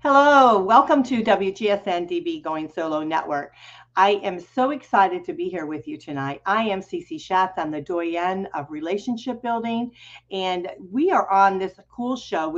Hello, welcome to WGSN-DB Going Solo Network. I am so excited to be here with you tonight. I am Cece Shatz. I'm the Doyenne of Relationship Building, and we are on this cool show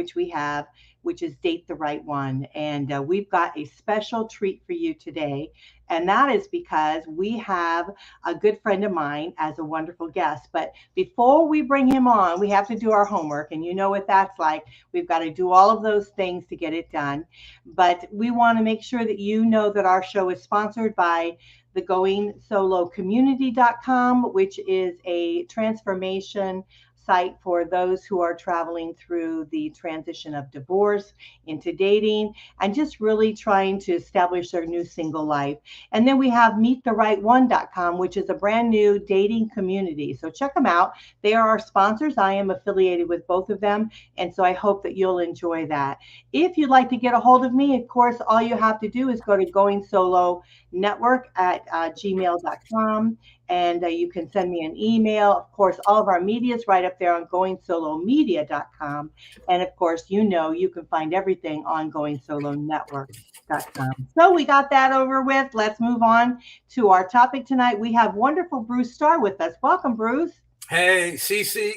which is Date the Right One. And we've got a special treat for you today, and that is because we have a good friend of mine as a wonderful guest. But before we bring him on, we have to do our homework, and you know what that's like. We've got to do all of those things to get it done. But we want to make sure that you know that our show is sponsored by the goingsolocommunity.com, which is a transformation site for those who are traveling through the transition of divorce into dating and just really trying to establish their new single life. And then we have meettherightone.com, which is a brand new dating community. So check them out. They are our sponsors. I am affiliated with both of them. And so I hope that you'll enjoy that. If you'd like to get a hold of me, of course, all you have to do is go to goingsolonetwork at gmail.com. And you can send me an email. Of course, all of our media is right up there on goingSoloMedia.com. And of course, you can find everything on goingsolonetwork.com. So we got that over with. Let's move on to our topic tonight. We have wonderful Bruce Starr with us. Welcome, Bruce. Hey, Cece.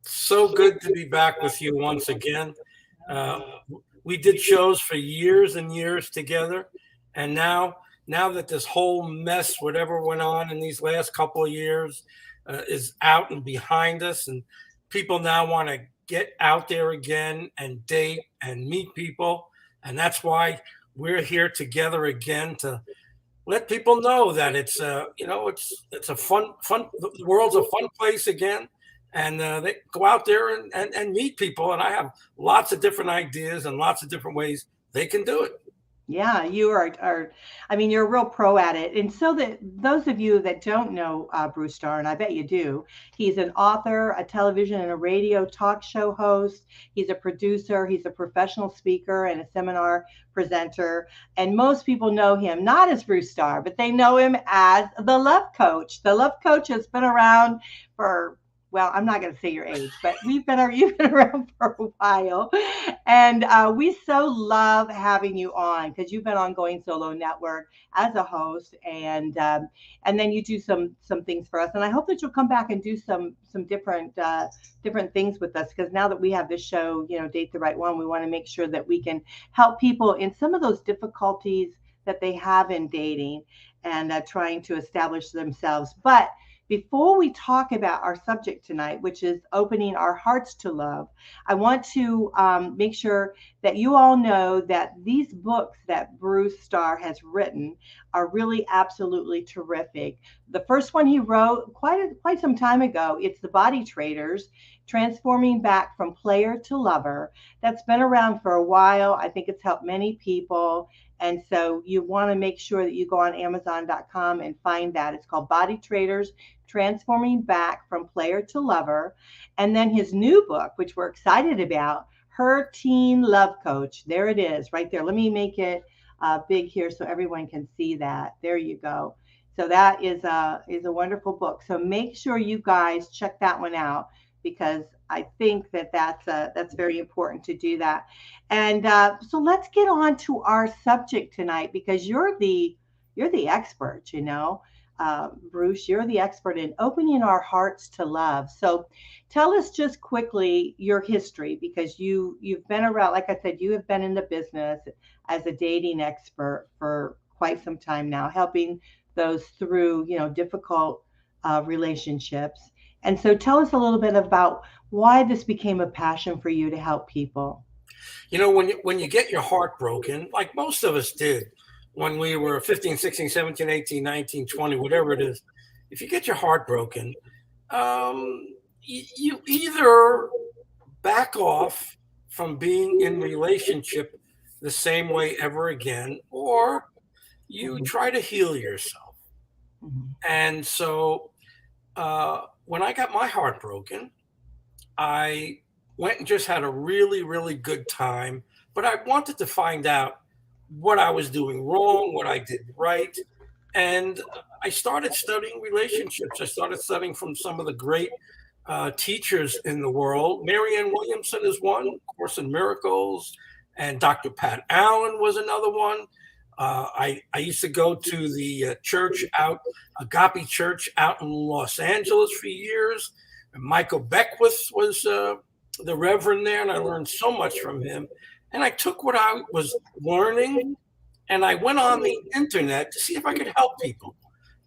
So good to be back with you once again. We did shows for years and years together. And now that this whole mess, whatever went on in these last couple of years, is out and behind us, and people now want to get out there again and date and meet people, and that's why we're here together again to let people know that it's a fun. The world's a fun place again, and they go out there and meet people, and I have lots of different ideas and lots of different ways they can do it. Yeah, you are. I mean, you're a real pro at it. And so that those of you that don't know Bruce Starr, and I bet you do, he's an author, a television and a radio talk show host. He's a producer. He's a professional speaker and a seminar presenter. And most people know him not as Bruce Starr, but they know him as the Love Coach. The Love Coach has been around for, well, I'm not going to say your age, but you've been around for a while, and we so love having you on because you've been on Going Solo Network as a host, and then you do some things for us, and I hope that you'll come back and do some different things with us, because now that we have this show, Date the Right One, we want to make sure that we can help people in some of those difficulties that they have in dating and trying to establish themselves. But before we talk about our subject tonight, which is opening our hearts to love, I want to make sure that you all know that these books that Bruce Starr has written are really absolutely terrific. The first one he wrote quite some time ago, it's The Body Traders, Transforming Back from Player to Lover. That's been around for a while. I think it's helped many people. And so you want to make sure that you go on Amazon.com and find that. It's called Body Traders, Transforming Back from Player to Lover. And then his new book, which we're excited about, Her Teen Love Coach. There it is, right there. Let me make it big here so everyone can see that. There you go. So that is a wonderful book. So make sure you guys check that one out, because I think that's very important to do that. And so let's get on to our subject tonight, because you're the expert, Bruce. You're the expert in opening our hearts to love. So tell us just quickly your history, because you've been around, like I said, you have been in the business as a dating expert for quite some time now, helping those through difficult relationships. And so tell us a little bit about why this became a passion for you to help people. When you get your heart broken, like most of us did when we were 15, 16, 17, 18, 19, 20, whatever it is, if you get your heart broken, you either back off from being in relationship the same way ever again, or you try to heal yourself. Mm-hmm. And so when I got my heart broken, I went and just had a really, really good time. But I wanted to find out what I was doing wrong, what I did right. And I started studying relationships. I started studying from some of the great teachers in the world. Marianne Williamson is one, Course in Miracles. and Dr. Pat Allen was another one. I used to go to the church Agape Church out in Los Angeles for years. And Michael Beckwith was the reverend there, and I learned so much from him. And I took what I was learning, and I went on the internet to see if I could help people.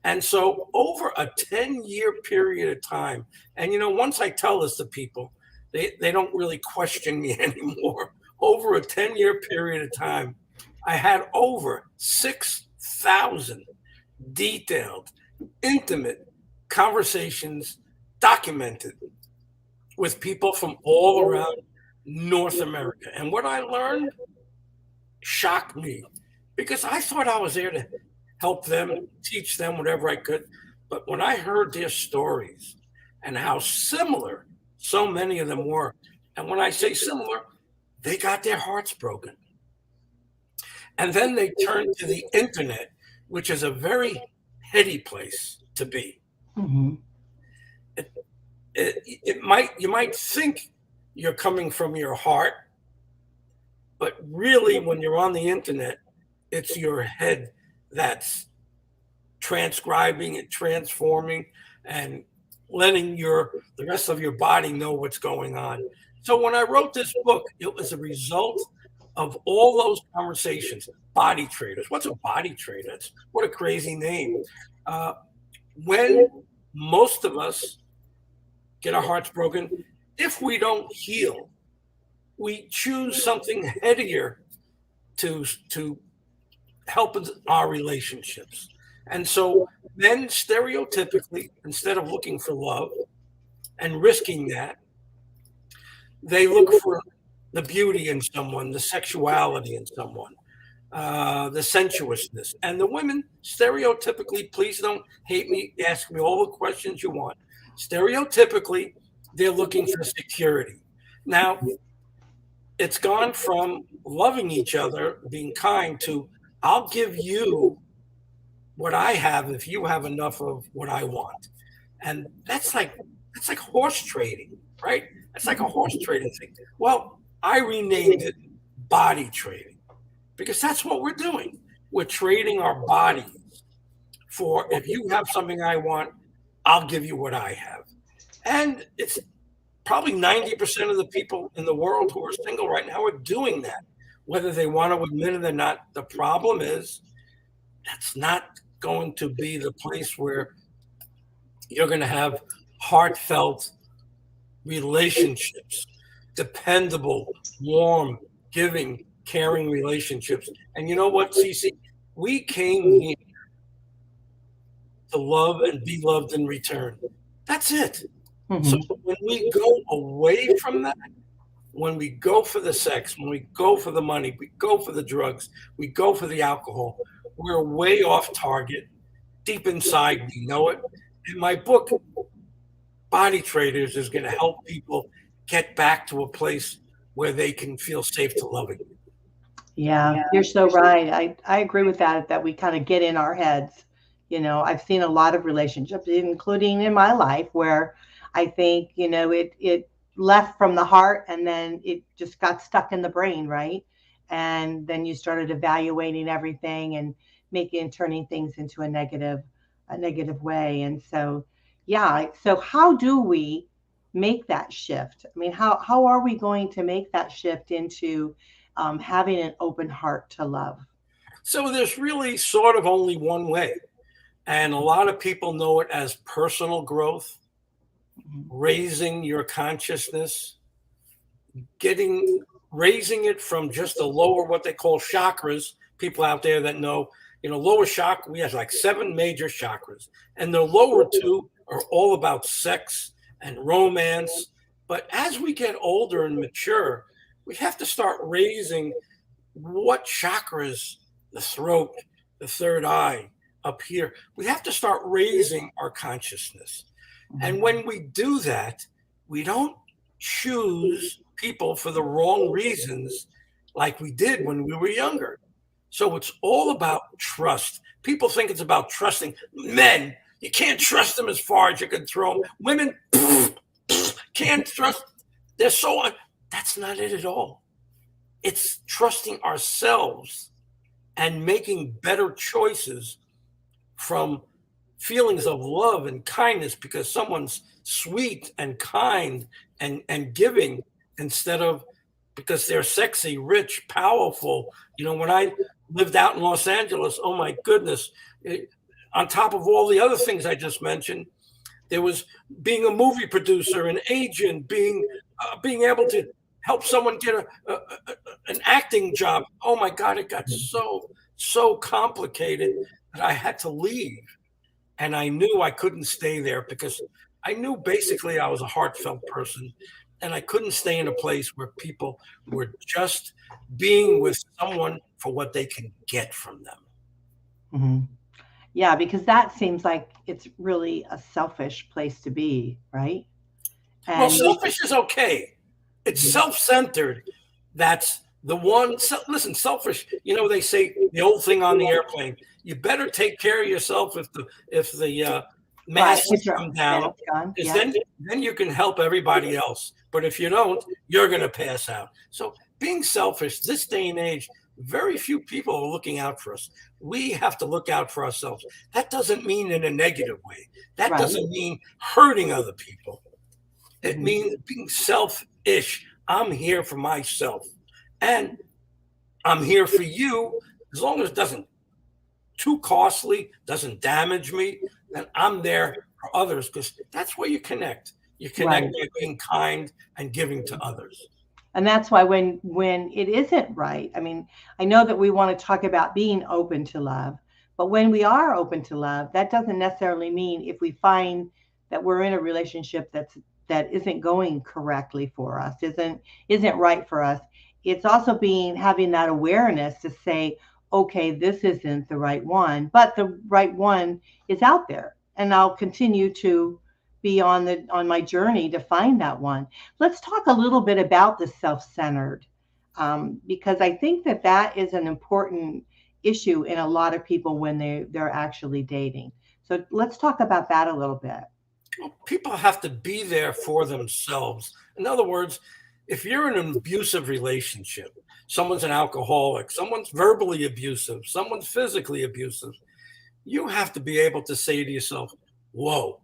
And so over a 10-year period of time, and once I tell this to people, they don't really question me anymore. Over a 10-year period of time, I had over 6,000 detailed, intimate conversations documented with people from all around North America. And what I learned shocked me, because I thought I was there to help them, teach them whatever I could. But when I heard their stories and how similar so many of them were, and when I say similar, they got their hearts broken. And then they turned to the internet, which is a very heady place to be. Mm-hmm. You might think you're coming from your heart, but really when you're on the internet, it's your head that's transcribing and transforming and letting the rest of your body know what's going on. So when I wrote this book, it was a result of all those conversations. Body traders. What's a body trader? What a crazy name. When most of us get our hearts broken, if we don't heal, we choose something headier to help our relationships. And so men stereotypically, instead of looking for love and risking that, they look for the beauty in someone, the sexuality in someone, the sensuousness. And the women, stereotypically, please don't hate me, ask me all the questions you want. Stereotypically, they're looking for security. Now, it's gone from loving each other, being kind, to I'll give you what I have if you have enough of what I want. And that's like horse trading, right? That's like a horse trading thing. Well, I renamed it body trading, because that's what we're doing. We're trading our bodies for, if you have something I want, I'll give you what I have. And it's probably 90% of the people in the world who are single right now are doing that, whether they want to admit it or not. The problem is that's not going to be the place where you're going to have heartfelt relationships, dependable, warm, giving, caring relationships. And you know what, Cece? We came here to love and be loved in return. That's it. Mm-hmm. So when we go away from that, when we go for the sex, when we go for the money, we go for the drugs, we go for the alcohol, we're way off target. Deep inside, we know it. In my book, Body Traders is going to help people get back to a place where they can feel safe to love again. Yeah, you're so right. I agree with that we kind of get in our heads. I've seen a lot of relationships, including in my life, where I think, it left from the heart and then it just got stuck in the brain, right? And then you started evaluating everything and turning things into a negative way. And so, yeah. So how do we make that shift? I mean, how are we going to make that shift into having an open heart to love? So there's really sort of only one way. And a lot of people know it as personal growth, raising your consciousness, raising it from just the lower, what they call chakras. People out there that know, lower chakra, we have like 7 major chakras, and the lower 2 are all about sex and romance. But as we get older and mature, we have to start raising what chakras, the throat, the third eye, up here. We have to start raising our consciousness. And when we do that, we don't choose people for the wrong reasons like we did when we were younger. So it's all about trust. People think it's about trusting men. You can't trust them as far as you can throw them. Women can't trust. They're so. That's not it at all. It's trusting ourselves and making better choices from feelings of love and kindness because someone's sweet and kind and giving, instead of because they're sexy, rich, powerful. When I lived out in Los Angeles, oh my goodness, on top of all the other things I just mentioned, there was being a movie producer, an agent, being able to help someone get an acting job. Oh my God, it got so complicated that I had to leave. And I knew I couldn't stay there because I knew basically I was a heartfelt person, and I couldn't stay in a place where people were just being with someone for what they can get from them. Mm-hmm. Yeah, because that seems like it's really a selfish place to be, right? Well, And selfish is okay. It's self-centered. That's the one. Listen, selfish. They say the old thing on the airplane. You better take care of yourself if the masks come down, because then you can help everybody else. But if you don't, you're going to pass out. So being selfish, this day and age, very few people are looking out for us. We have to look out for ourselves. That doesn't mean in a negative way. That doesn't mean hurting other people. It means being selfish. I'm here for myself, and I'm here for you as long as it doesn't too costly, doesn't damage me, then I'm there for others, because that's where you connect. You connect by being kind and giving to others. And that's why when it isn't right, I mean, I know that we want to talk about being open to love, but when we are open to love, that doesn't necessarily mean if we find that we're in a relationship that isn't going correctly for us, isn't right for us. It's also having that awareness to say, okay, this isn't the right one, but the right one is out there, and I'll continue to be on my journey to find that one. Let's talk a little bit about the self-centered, because I think that is an important issue in a lot of people when they're actually dating. So let's talk about that a little bit. Well, people have to be there for themselves. In other words, if you're in an abusive relationship, someone's an alcoholic, someone's verbally abusive, someone's physically abusive, you have to be able to say to yourself, whoa,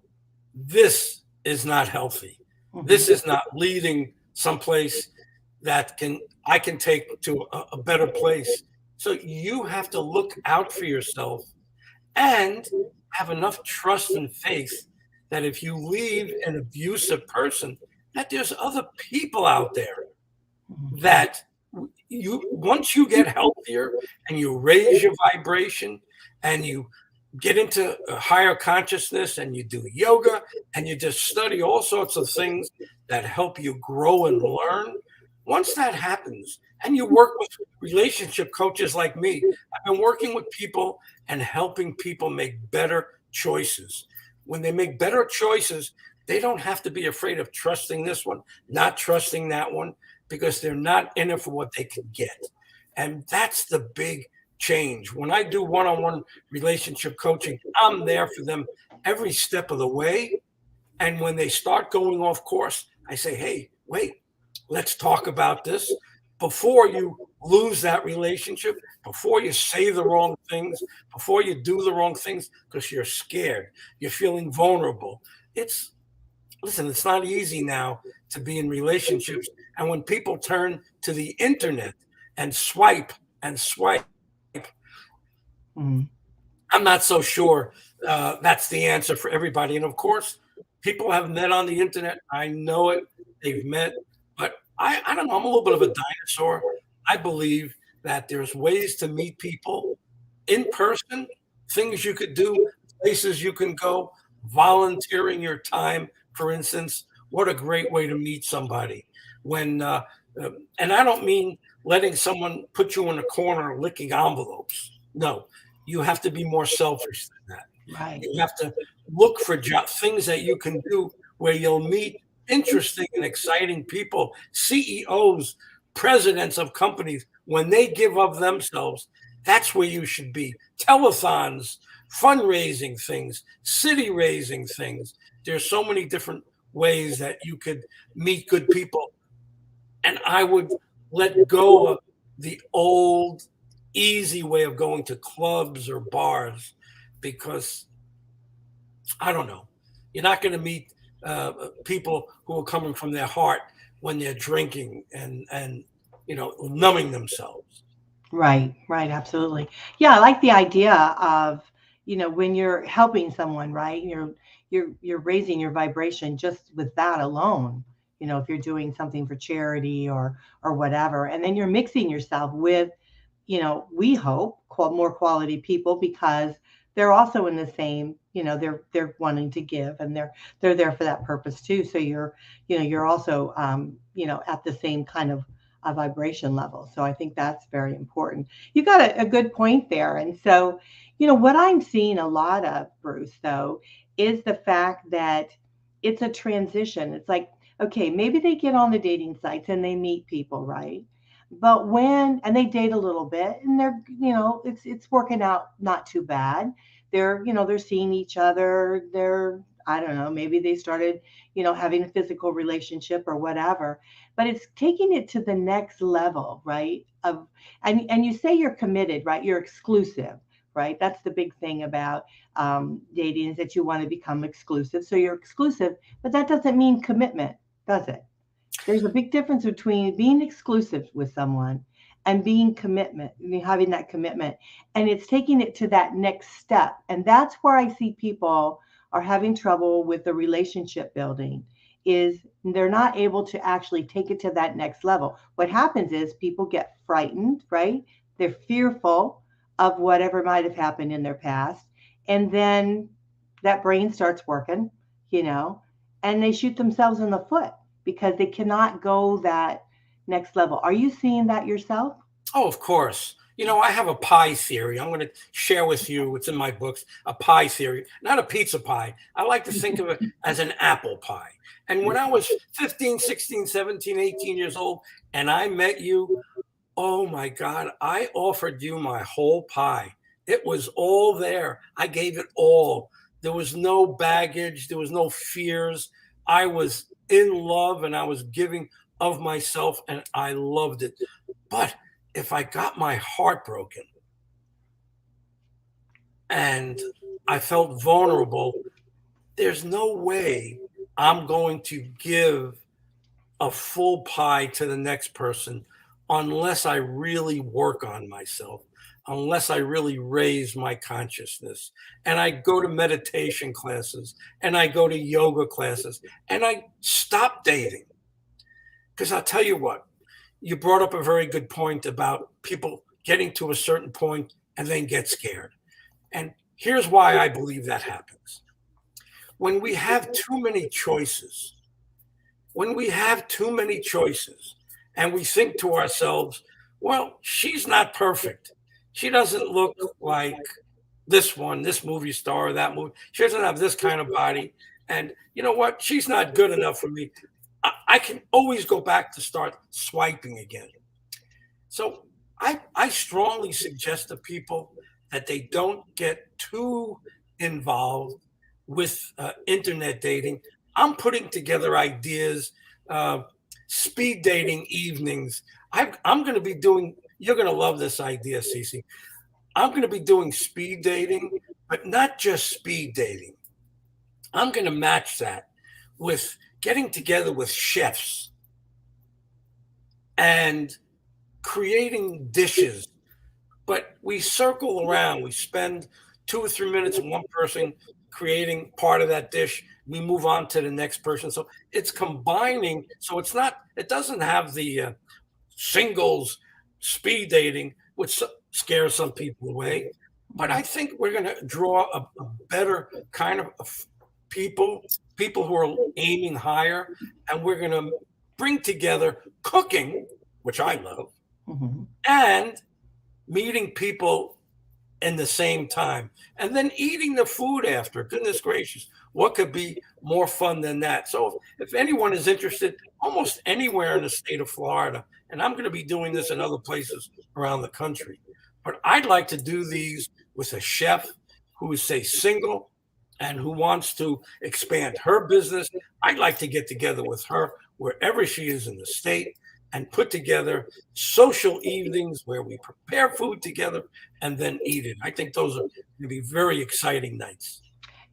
this is not healthy. This is not leading someplace that I can take to a better place. So you have to look out for yourself and have enough trust and faith that if you leave an abusive person, that there's other people out there that once you get healthier and you raise your vibration and you get into a higher consciousness and you do yoga and you just study all sorts of things that help you grow and learn. Once that happens, and you work with relationship coaches like me, I've been working with people and helping people make better choices. When they make better choices, they don't have to be afraid of trusting this one, not trusting that one, because they're not in it for what they can get. And that's the big change. When I do one-on-one relationship coaching, I'm there for them every step of the way. And when they start going off course, I say, hey, wait, let's talk about this before you lose that relationship, before you say the wrong things, before you do the wrong things, because you're scared, you're feeling vulnerable. Listen, it's not easy now to be in relationships. And when people turn to the internet and swipe, I'm not so sure that's the answer for everybody. And of course, people have met on the internet. I know it. They've met. But I don't know. I'm a little bit of a dinosaur. I believe that there's ways to meet people in person, things you could do, places you can go, volunteering your time, for instance. What a great way to meet somebody. And I don't mean letting someone put you in a corner licking envelopes. No, you have to be more selfish than that. Right. You have to look for things that you can do where you'll meet interesting and exciting people, CEOs, presidents of companies. When they give of themselves, that's where you should be. Telethons, fundraising things, city raising things. There's so many different ways that you could meet good people. And I would let go of the old, easy way of going to clubs or bars, because I don't know, you're not going to meet people who are coming from their heart when they're drinking and numbing themselves. Right, right, absolutely. Yeah, I like the idea of, when you're helping someone, right? You're raising your vibration just with that alone. If you're doing something for charity or whatever, and then you're mixing yourself with, we hope more quality people, because they're also in the same, they're wanting to give, and they're there for that purpose too. So you're also at the same kind of a vibration level. So I think that's very important. You got a good point there. And so, what I'm seeing a lot of, Bruce, though, is the fact that it's a transition. It's like, okay, maybe they get on the dating sites and they meet people, right? But and they date a little bit, and they're, it's working out not too bad. They're seeing each other. I don't know, maybe they started, having a physical relationship or whatever, but it's taking it to the next level, right? And you say you're committed, right? You're exclusive, right? That's the big thing about dating, is that you want to become exclusive. So you're exclusive, but that doesn't mean commitment, does it? There's a big difference between being exclusive with someone and having that commitment. And it's taking it to that next step. And that's where I see people are having trouble with the relationship building, is they're not able to actually take it to that next level. What happens is people get frightened, right? They're fearful of whatever might have happened in their past. And then that brain starts working, and they shoot themselves in the foot because they cannot go that next level. Are you seeing that yourself? Oh, of course. I have a pie theory. I'm going to share with you, it's in my books, a pie theory, not a pizza pie. I like to think of it as an apple pie. And when I was 15, 16, 17, 18 years old, and I met you, oh my God, I offered you my whole pie. It was all there. I gave it all. There was no baggage. There was no fears. I was in love, and I was giving of myself, and I loved it. But if I got my heart broken and I felt vulnerable, there's no way I'm going to give a full pie to the next person unless I really work on myself, unless I really raise my consciousness. And I go to meditation classes, and I go to yoga classes, and I stop dating. Because I'll tell you what, you brought up a very good point about people getting to a certain point and then get scared. And here's why I believe that happens. When we have too many choices, and we think to ourselves, well, she's not perfect. She doesn't look like this movie star or that movie. She doesn't have this kind of body. And you know what? She's not good enough for me. I can always go back to start swiping again. So I strongly suggest to people that they don't get too involved with internet dating. I'm putting together ideas, speed dating evenings. I'm going to be doing, you're going to love this idea, Cece. I'm going to be doing speed dating, but not just speed dating. I'm going to match that with getting together with chefs and creating dishes. But we circle around. We spend 2 or 3 minutes with one person creating part of that dish. We move on to the next person. So it's combining. So it doesn't have the singles speed dating, which scares some people away. But I think we're going to draw a better kind of people who are aiming higher, and we're going to bring together cooking, which I love, and meeting people in the same time, and then eating the food after. Goodness gracious, what could be more fun than that? So if anyone is interested, almost anywhere in the state of Florida, and I'm going to be doing this in other places around the country, but I'd like to do these with a chef who is, say, single and who wants to expand her business. I'd like to get together with her wherever she is in the state, and put together social evenings where we prepare food together and then eat it. I think those are going to be very exciting nights.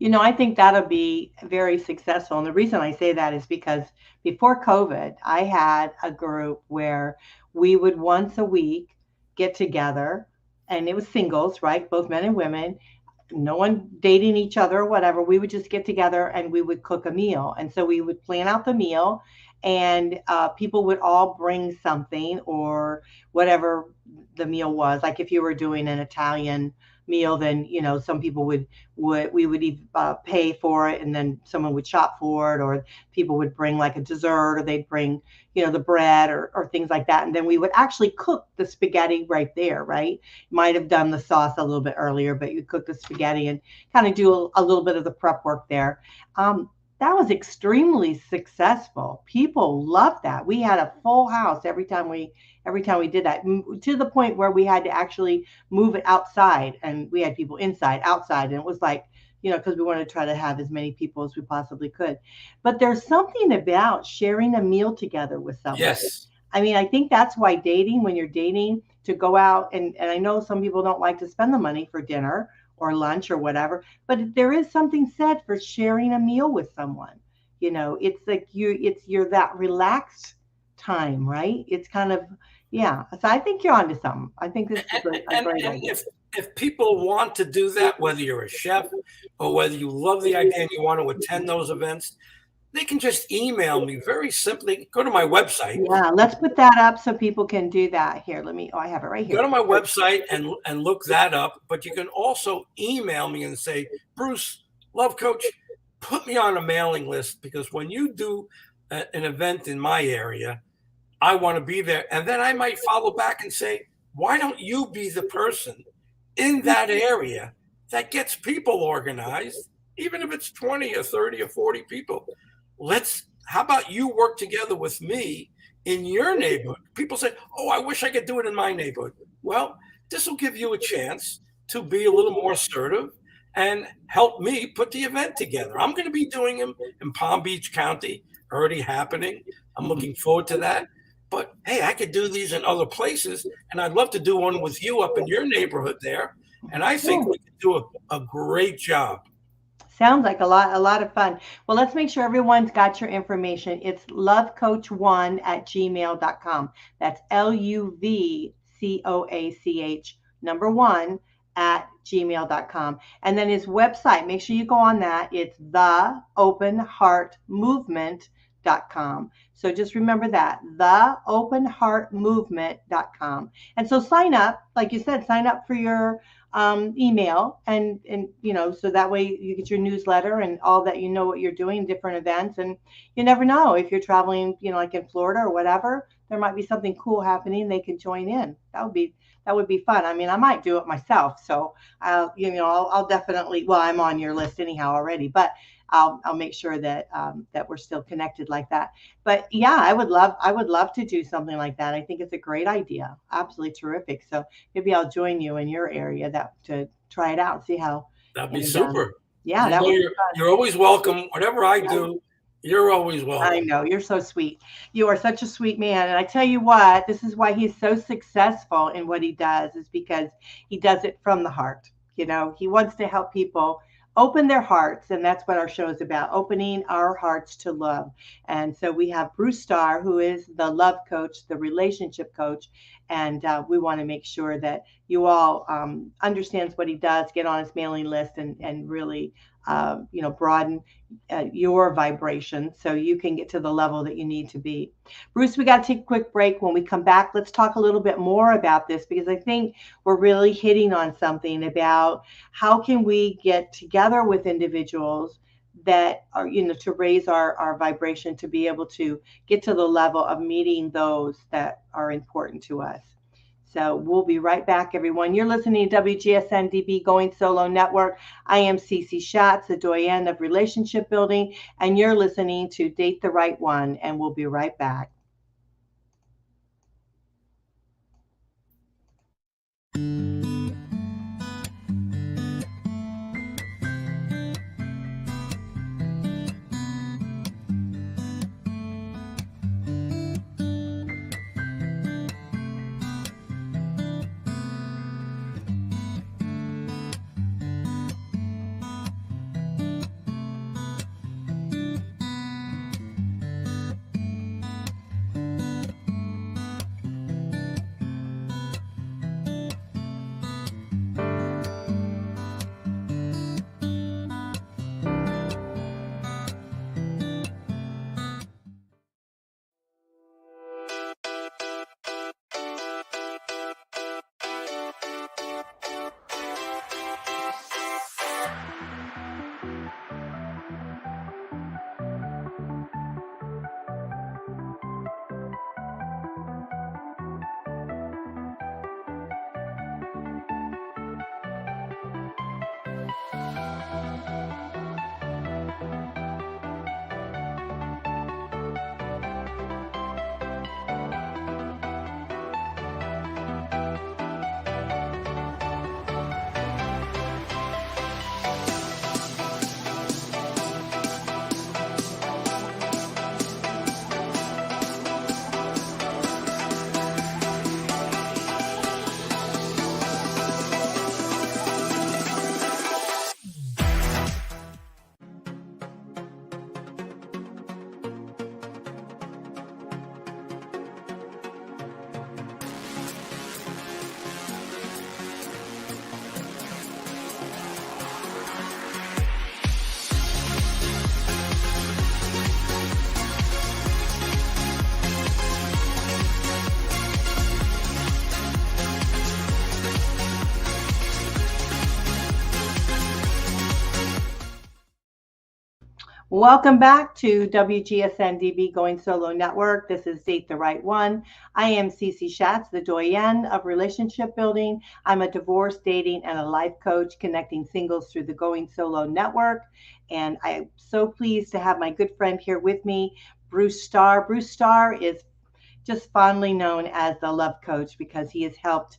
I think that'll be very successful. And the reason I say that is because before COVID, I had a group where we would once a week get together, and it was singles, right? Both men and women, no one dating each other or whatever. We would just get together and we would cook a meal. And so we would plan out the meal, and people would all bring something or whatever the meal was. Like if you were doing an Italian meal, then some people would pay for it, and then someone would shop for it, or people would bring like a dessert, or they'd bring the bread or things like that, and then we would actually cook the spaghetti right there, right? Might have done the sauce a little bit earlier, but you cook the spaghetti and kind of do a little bit of the prep work there. That was extremely successful. People loved that. We had a full house every time we did that, to the point where we had to actually move it outside, and we had people inside, outside, and it was like, because we wanted to try to have as many people as we possibly could. But there's something about sharing a meal together with someone. Yes. I mean, I think that's why when you're dating, to go out, and I know some people don't like to spend the money for dinner or lunch or whatever, but there is something said for sharing a meal with someone. It's like you're that relaxed time, right? It's kind of, yeah. So I think you're onto something. I think this is a great idea. If people want to do that, whether you're a chef or whether you love the idea and you want to attend those events, they can just email me very simply. Go to my website. Yeah, let's put that up so people can do that. Here, I have it right here. Go to my website and look that up. But you can also email me and say, Bruce, Luvcoach, put me on a mailing list, because when you do an event in my area, I want to be there. And then I might follow back and say, why don't you be the person in that area that gets people organized, even if it's 20 or 30 or 40 people? How about you work together with me in your neighborhood? People say, oh, I wish I could do it in my neighborhood. Well, this will give you a chance to be a little more assertive and help me put the event together. I'm going to be doing them in Palm Beach County, already happening. I'm looking forward to that. But hey, I could do these in other places, and I'd love to do one with you up in your neighborhood there. And I think we could do a great job. Sounds like a lot of fun. Well, let's make sure everyone's got your information. It's luvcoach1@gmail.com. That's LUVCOACH 1 And then his website, make sure you go on that. It's theopenheartmovement.com. So just remember that, theopenheartmovement.com. And so sign up, like you said, sign up for your email, and so that way you get your newsletter and all that, what you're doing, different events. And you never know, if you're traveling, like in Florida or whatever, there might be something cool happening. They can join in. That would be fun. I mean, I might do it myself. So I'll definitely, well, I'm on your list anyhow already, but I'll make sure that that we're still connected like that. But yeah, I would love to do something like that. I think it's a great idea. Absolutely terrific. So maybe I'll join you in your area to try it out and see how. That'd be super. Yeah, you're always welcome. Whatever I do, you're always welcome. I know, you're so sweet. You are such a sweet man. And I tell you what, this is why he's so successful in what he does, is because he does it from the heart. He wants to help people open their hearts, and that's what our show is about, opening our hearts to love. And so we have Bruce Starr, who is the love coach, the relationship coach, and we want to make sure that you all understands what he does, get on his mailing list, and really broaden your vibration so you can get to the level that you need to be. Bruce, we got to take a quick break. When we come back, let's talk a little bit more about this, because I think we're really hitting on something about how can we get together with individuals that are, to raise our vibration, to be able to get to the level of meeting those that are important to us. So we'll be right back, everyone. You're listening to WGSN-DB Going Solo Network. I am Cece Shatz, the Doyenne of Relationship Building, and you're listening to Date the Right One, and we'll be right back. Welcome back to WGSN-DB Going Solo Network. This is Date the Right One. I am Cece Shatz, the Doyenne of Relationship Building. I'm a divorce, dating, and a life coach connecting singles through the Going Solo Network. And I'm so pleased to have my good friend here with me, Bruce Starr. Bruce Starr is just fondly known as the love coach because he has helped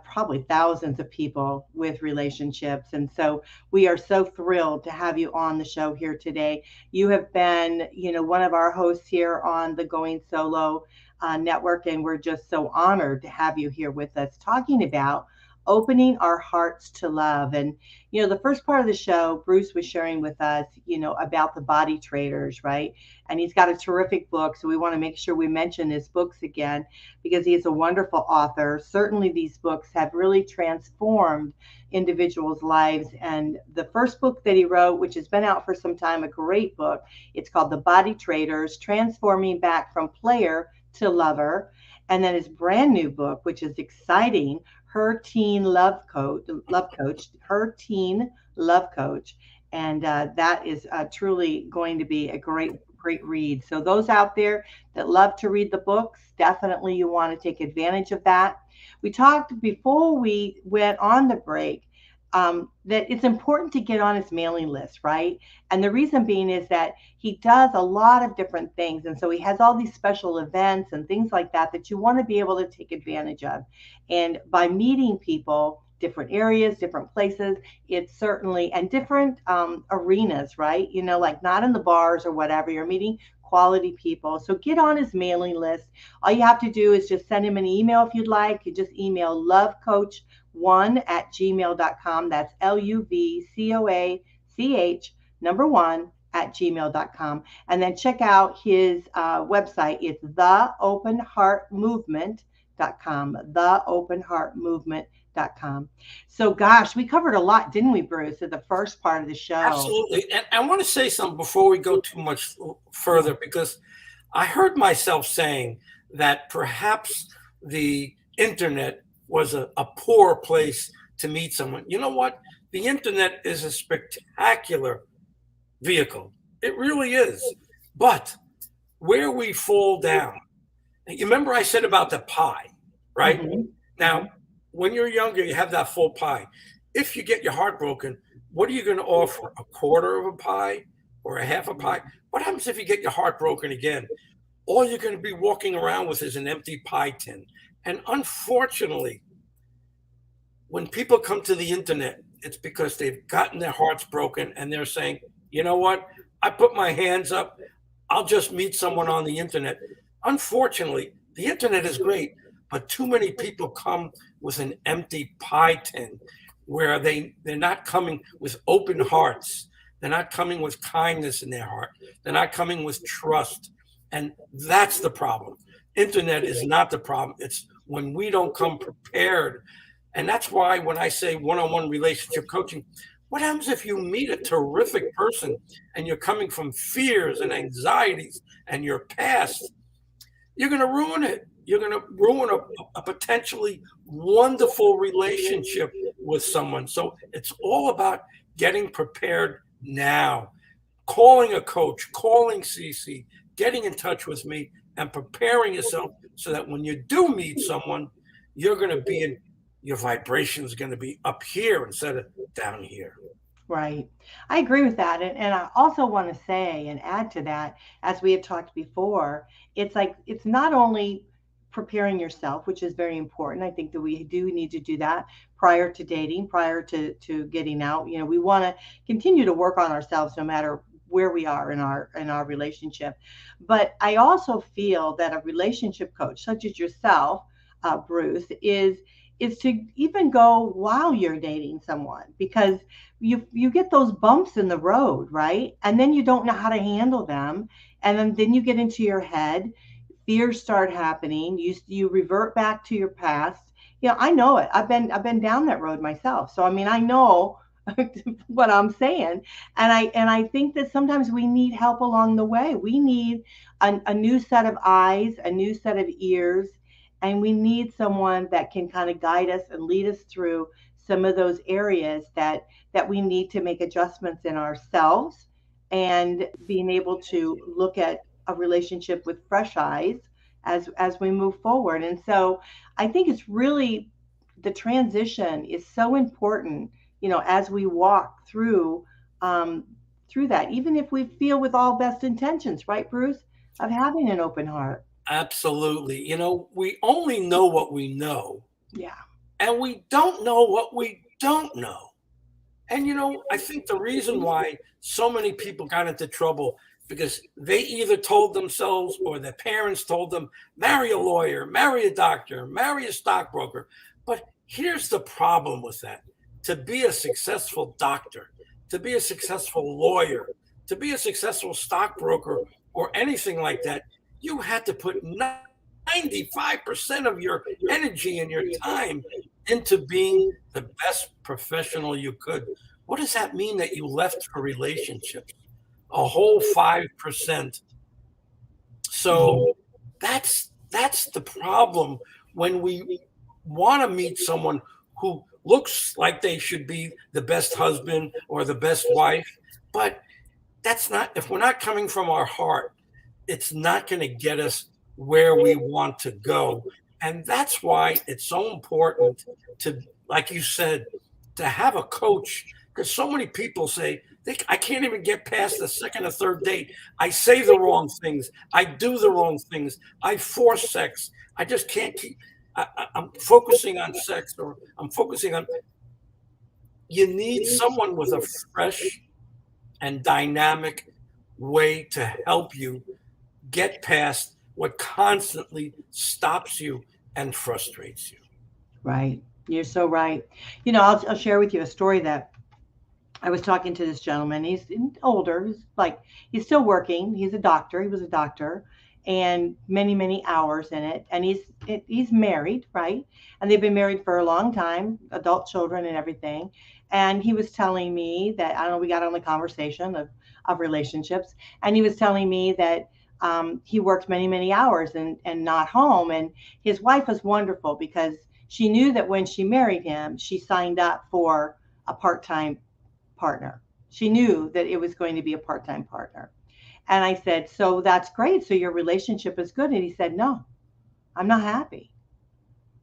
probably thousands of people with relationships. And so we are so thrilled to have you on the show here today. You have been, one of our hosts here on the Going Solo network, and we're just so honored to have you here with us talking about opening our hearts to love. And the first part of the show, Bruce was sharing with us, about the body traders, right? And he's got a terrific book, so we want to make sure we mention his books again because he is a wonderful author. Certainly these books have really transformed individuals' lives. And the first book that he wrote, which has been out for some time, a great book, it's called The Body Traders, Transforming Back from Player to Lover. And then his brand new book, which is exciting, Her Teen Love Coach, Her Teen Love Coach. And that is truly going to be a great read. So those out there that love to read the books, definitely you want to take advantage of that. We talked before we went on the break that it's important to get on his mailing list, right? And the reason being is that he does a lot of different things. And so he has all these special events and things like that that you want to be able to take advantage of. And by meeting people, different areas, different places, it's certainly, and different arenas, right? Like not in the bars or whatever, you're meeting quality people. So get on his mailing list. All you have to do is just send him an email if you'd like. You just email lovecoach1@gmail.com. That's LUVCOACH1 @gmail.com. And then check out his website. It's theopenheartmovement.com. Theopenheartmovement.com. So, gosh, we covered a lot, didn't we, Bruce, at the first part of the show? Absolutely. And I want to say something before we go too much further, because I heard myself saying that perhaps the internet was a poor place to meet someone. You know what? The internet is a spectacular vehicle. It really is. But where we fall down, you remember I said about the pie, right? Mm-hmm. Now, when you're younger, you have that full pie. If you get your heart broken, what are you going to offer? A quarter of a pie or a half a pie? What happens if you get your heart broken again? All you're going to be walking around with is an empty pie tin. And unfortunately, when people come to the internet, it's because they've gotten their hearts broken and they're saying, you know what? I put my hands up. I'll just meet someone on the internet. Unfortunately, the internet is great, but too many people come with an empty pie tin where they're not coming with open hearts. They're not coming with kindness in their heart. They're not coming with trust. And that's the problem. Internet is not the problem. It's when we don't come prepared. And that's why when I say one-on-one relationship coaching, what happens if you meet a terrific person and you're coming from fears and anxieties and your past? You're going to ruin it. You're going to ruin a potentially wonderful relationship with someone. So it's all about getting prepared now, calling a coach, calling Cece, getting in touch with me, and preparing yourself so that when you do meet someone, you're going to be in, your vibration is going to be up here instead of down here. Right. I agree with that. And I also want to say and add to that, as we have talked before, it's not only preparing yourself, which is very important. I think that we do need to do that prior to dating, prior to getting out. We want to continue to work on ourselves no matter where we are in our relationship. But I also feel that a relationship coach, such as yourself, Bruce, is to even go while you're dating someone, because you get those bumps in the road, right? And then you don't know how to handle them. And then you get into your head, fears start happening. You revert back to your past. I know it. I've been down that road myself. So I mean, I know what I'm saying. And I think that sometimes we need help along the way. We need a new set of eyes, a new set of ears, and we need someone that can kind of guide us and lead us through some of those areas that we need to make adjustments in ourselves, and being able to look at a relationship with fresh eyes as we move forward. And so I think it's really, the transition is so important, as we walk um, through that, even if we feel with all best intentions, right, Bruce, of having an open heart. Absolutely. We only know what we know, Yeah. and we don't know what we don't know. And I think the reason why so many people got into trouble because they either told themselves or their parents told them, marry a lawyer, marry a doctor, marry a stockbroker. But here's the problem with that. To be a successful doctor, to be a successful lawyer, to be a successful stockbroker or anything like that, you had to put 95% of your energy and your time into being the best professional you could. What does that mean that you left for relationships? A whole 5%. So that's the problem when we want to meet someone who looks like they should be the best husband or the best wife, but that's not, if we're not coming from our heart, it's not going to get us where we want to go. And that's why it's so important to, like you said, to have a coach. Because so many people say, I can't even get past the second or third date. I say the wrong things. I do the wrong things. I force sex. I just can't keep, I'm focusing on sex, or I'm focusing on, you need someone with a fresh and dynamic way to help you get past what constantly stops you and frustrates you. Right. You're so right. I'll share with you a story that I was talking to this gentleman. He's older. He's still working. He's a doctor. He was a doctor, and many, many hours in it. And he's married, right? And they've been married for a long time, adult children and everything. And he was telling me that, I don't know, we got on the conversation of relationships, and he was telling me that he worked many, many hours and not home. And his wife was wonderful because she knew that when she married him, she signed up for a part-time partner. She knew that it was going to be a part-time partner. And I said, so that's great. So your relationship is good. And he said, no, I'm not happy.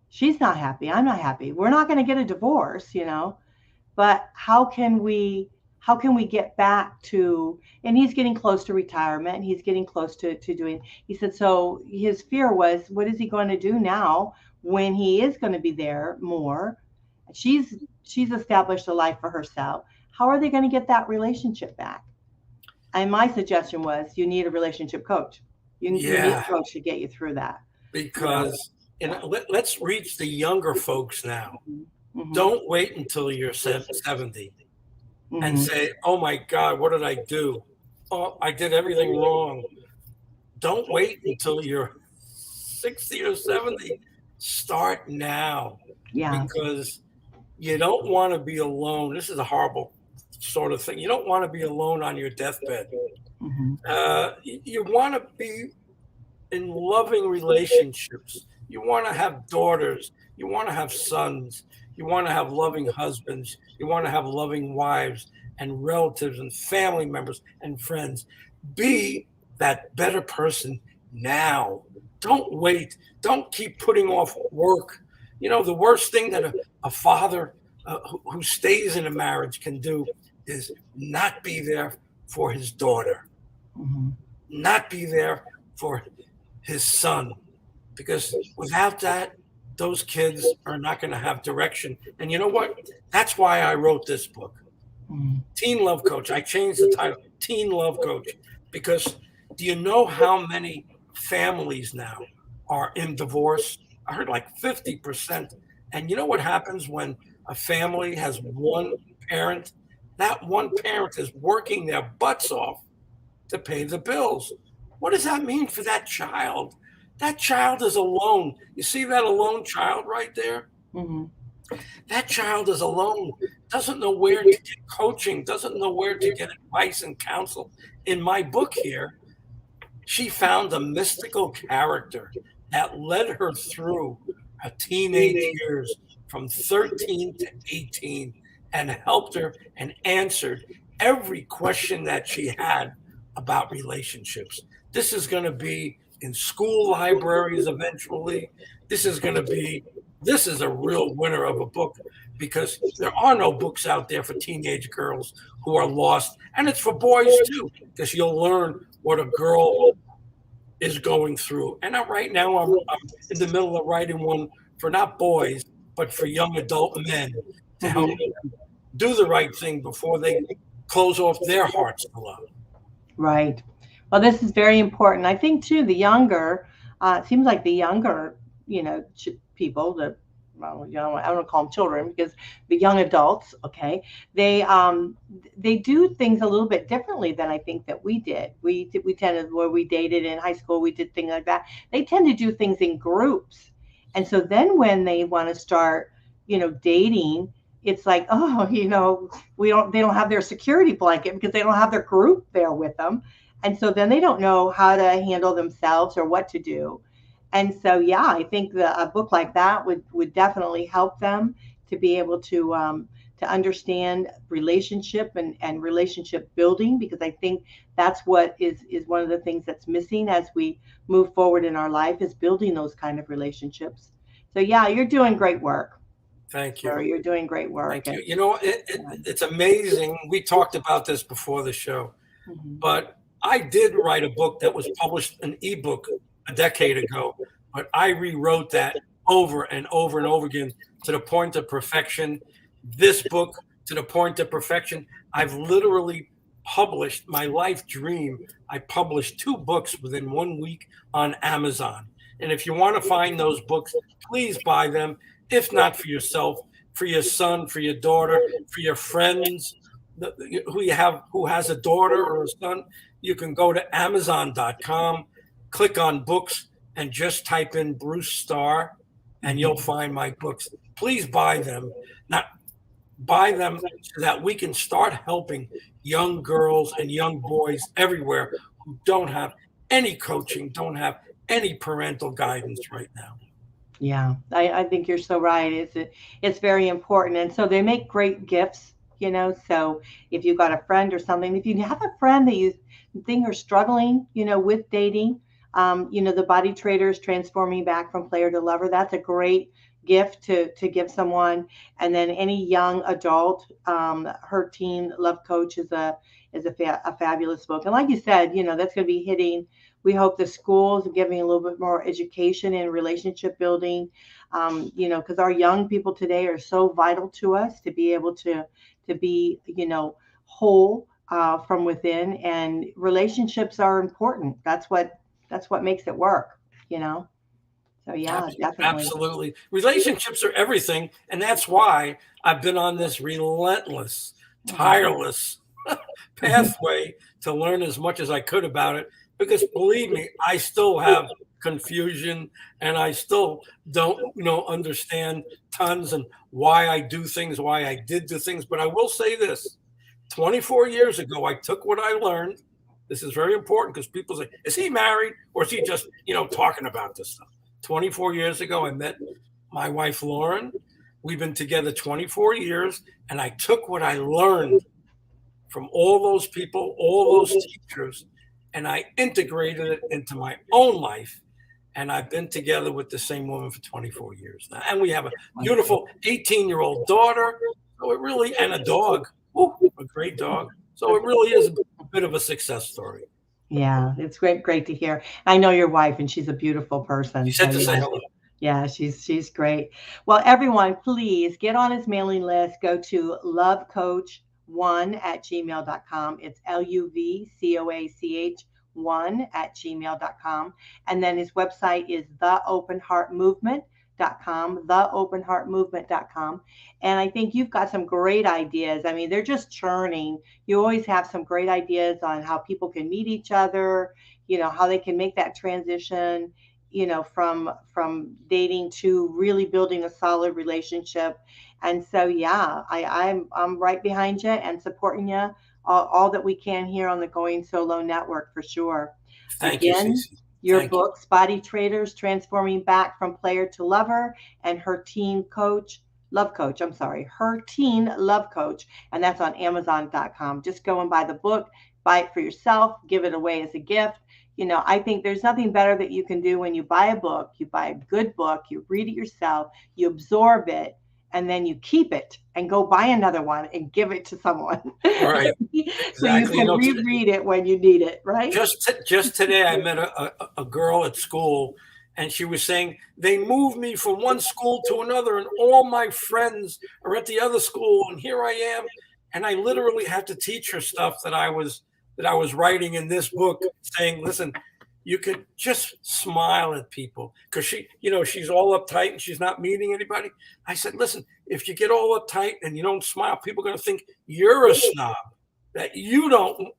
She's not happy. I'm not happy. We're not going to get a divorce. But how can we get back to, and he's getting close to retirement, and he's getting close to doing, he said, so his fear was, what is he going to do now when he is going to be there more? She's established a life for herself. How are they going to get that relationship back? And my suggestion was, you need a relationship coach. You need a coach to get you through that. Because let's reach the younger folks now. Mm-hmm. Don't wait until you're 70 and Mm-hmm. say, oh my God, what did I do? Oh, I did everything wrong. Don't wait until you're 60 or 70. Start now, Yeah. because you don't want to be alone. This is a horrible sort of thing. You don't want to be alone on your deathbed. Mm-hmm. You want to be in loving relationships. You want to have daughters. You want to have sons. You want to have loving husbands. You want to have loving wives and relatives and family members and friends. Be that better person now. Don't wait. Don't keep putting off work. The worst thing that a father who stays in a marriage can do is not be there for his daughter, Mm-hmm. not be there for his son, because without that, those kids are not going to have direction. And you know what? That's why I wrote this book, Mm-hmm. Teen Love Coach. I changed the title, Teen Love Coach, because do you know how many families now are in divorce? I heard like 50%. And you know what happens when a family has one parent? That one parent is working their butts off to pay the bills. What does that mean for that child? That child is alone. You see that alone child right there? Mm-hmm. That child is alone, doesn't know where to get coaching, doesn't know where to get advice and counsel. In my book here, she found a mystical character that led her through her teenage years from 13 to 18 and helped her and answered every question that she had about relationships. This is going to be in school libraries eventually. This is going to be, this is a real winner of a book because there are no books out there for teenage girls who are lost. And it's for boys too, because you'll learn what a girl is going through. And right now I'm in the middle of writing one for not boys, but for young adult men to help them do the right thing before they close off their hearts to love. Right. Well, this is very important. I think too, the younger, it seems like the younger, people, well, I don't call them children because the young adults, okay, they do things a little bit differently than I think that we did. We tended where we dated in high school, we did things like that. They tend to do things in groups, and so then when they want to start, dating, it's like, oh, they don't have their security blanket because they don't have their group there with them. And so then they don't know how to handle themselves or what to do. And so, yeah, I think a book like that would definitely help them to be able to understand relationship and relationship building, because I think that's what is one of the things that's missing as we move forward in our life, is building those kind of relationships. So, yeah, you're doing great work. Thank you. You're doing great work. Thank you. It's amazing. We talked about this before the show, but I did write a book that was published an ebook a decade ago, but I rewrote that over and over and over again to the point of perfection. This book, to the point of perfection. I've literally published my life dream. I published 2 books within 1 week on Amazon. And if you want to find those books, please buy them. If not for yourself, for your son, for your daughter, for your friends who has a daughter or a son, you can go to Amazon.com, click on books, and just type in Bruce Starr, and you'll find my books. Please buy them. Now, buy them so that we can start helping young girls and young boys everywhere who don't have any coaching, don't have any parental guidance right now. Yeah, I think you're so right. It's very important. And so they make great gifts, so if you've got a friend or something, if you have a friend that you think are struggling, with dating, the Body Traders Transforming Back from Player to Lover, that's a great gift to give someone. And then any young adult, her teen Luvcoach is a fabulous book. And like you said, that's going to be hitting, we hope, the schools, giving a little bit more education in relationship building, because our young people today are so vital to us to be able to be, whole from within. And relationships are important. That's what makes it work, So yeah, definitely. Absolutely. Relationships are everything. And that's why I've been on this relentless, tireless pathway to learn as much as I could about it. Because believe me, I still have confusion and I still don't, understand tons and why I do things, why I did do things. But I will say this, 24 years ago, I took what I learned. This is very important because people say, is he married or is he just, talking about this stuff? 24 years ago, I met my wife, Lauren. We've been together 24 years. And I took what I learned from all those people, all those teachers, and I integrated it into my own life. And I've been together with the same woman for 24 years now. And we have a beautiful 18-year-old daughter. So it really, and a dog, a great dog. So it really is a bit of a success story. Yeah, it's great to hear. I know your wife, and she's a beautiful person. You said to say hello. Yeah, she's great. Well, everyone, please get on his mailing list. Go to Luvcoach1@gmail.com. It's LUVCOACH 1@gmail.com. And then his website is theopenheartmovement.com, theopenheartmovement.com. And I think you've got some great ideas. I mean, they're just churning. You always have some great ideas on how people can meet each other, how they can make that transition, from dating to really building a solid relationship. And so, yeah, I'm right behind you and supporting you all that we can here on the Going Solo Network, for sure. Thank you, Cece. Your books, Body Traders, Transforming Back from Player to Lover, and her teen coach, Love Coach. I'm sorry, Her Teen Love Coach, and that's on Amazon.com. Just go and buy the book, buy it for yourself, give it away as a gift. I think there's nothing better that you can do when you buy a book. You buy a good book, you read it yourself, you absorb it, and then you keep it and go buy another one and give it to someone. Right. So you Exactly. can reread it when you need it, right? Just today, I met a girl at school, and she was saying they moved me from one school to another, and all my friends are at the other school, and here I am, and I literally had to teach her stuff that I was writing in this book, saying, listen, you can just smile at people, because she's all uptight and she's not meeting anybody. I said, listen, if you get all uptight and you don't smile, people are going to think you're a snob, that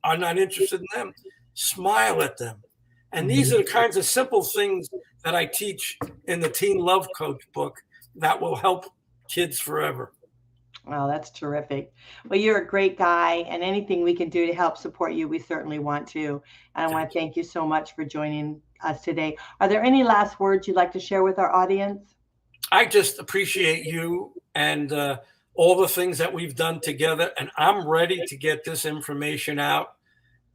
are not interested in them. Smile at them. And these are the kinds of simple things that I teach in the Teen Love Coach book that will help kids forever. Well, that's terrific. Well, you're a great guy, and anything we can do to help support you, we certainly want to. And I want to thank you so much for joining us today. Are there any last words you'd like to share with our audience? I just appreciate you and all the things that we've done together, and I'm ready to get this information out.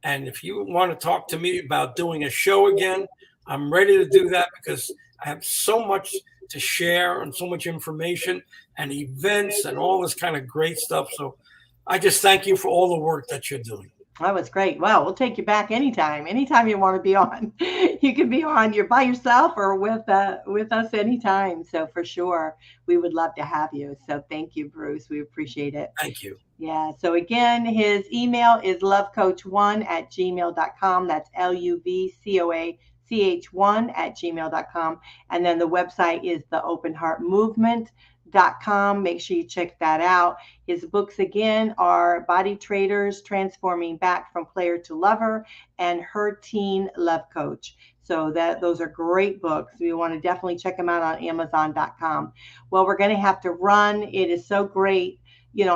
And if you want to talk to me about doing a show again, I'm ready to do that, because I have so much to share and so much information and events and all this kind of great stuff. So I just thank you for all the work that you're doing. That was great. Well, we'll take you back anytime. Anytime you want to be on, you can be on. You're by yourself or with us anytime. So for sure, we would love to have you. So thank you, Bruce. We appreciate it. Thank you. Yeah. So again, his email is lovecoach1@gmail.com. That's LUVCOACH1@gmail.com. And then the website is theopenheartmovement.com. Make sure you check that out. His books again are Body Traders, Transforming Back from Player to Lover, and Her Teen Love Coach. So those are great books. We want to definitely check them out on Amazon.com. Well, we're going to have to run. It is so great,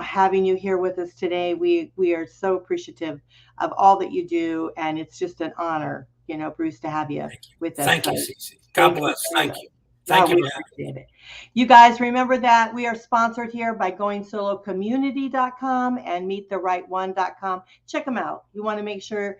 having you here with us today. We are so appreciative of all that you do, and it's just an honor, Bruce, to have you with us. Thank you, Cece. God bless. Thank you. Thank you. Appreciate it. You guys remember that we are sponsored here by goingsolocommunity.com and meettheright1.com. Check them out. You want to make sure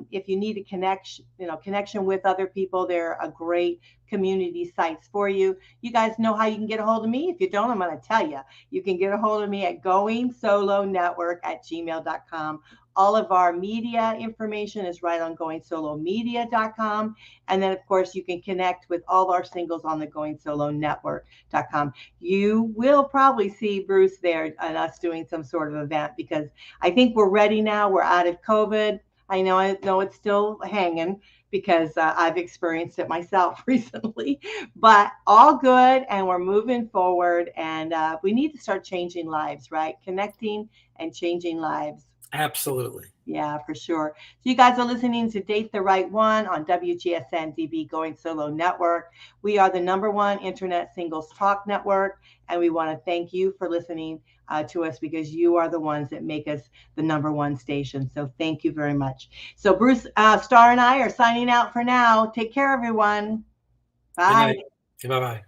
if you need a connection with other people, they're a great community sites for you. You guys know how you can get a hold of me. If you don't, I'm going to tell you. You can get a hold of me at goingsolonetwork@gmail.com. All of our media information is right on goingsolomedia.com. And then, of course, you can connect with all our singles on the goingsolonetwork.com. You will probably see Bruce there and us doing some sort of event, because I think we're ready now. We're out of COVID. I know it's still hanging, because I've experienced it myself recently, but all good, and we're moving forward, and we need to start changing lives, right? Connecting and changing lives. Absolutely. Yeah, for sure. So you guys are listening to Date the Right One on WGSN-DB Going Solo Network. We are the #1 internet singles talk network, and we want to thank you for listening to us, because you are the ones that make us the #1 station. So thank you very much. So Bruce Starr and I are signing out for now. Take care, everyone. Bye. Bye-bye.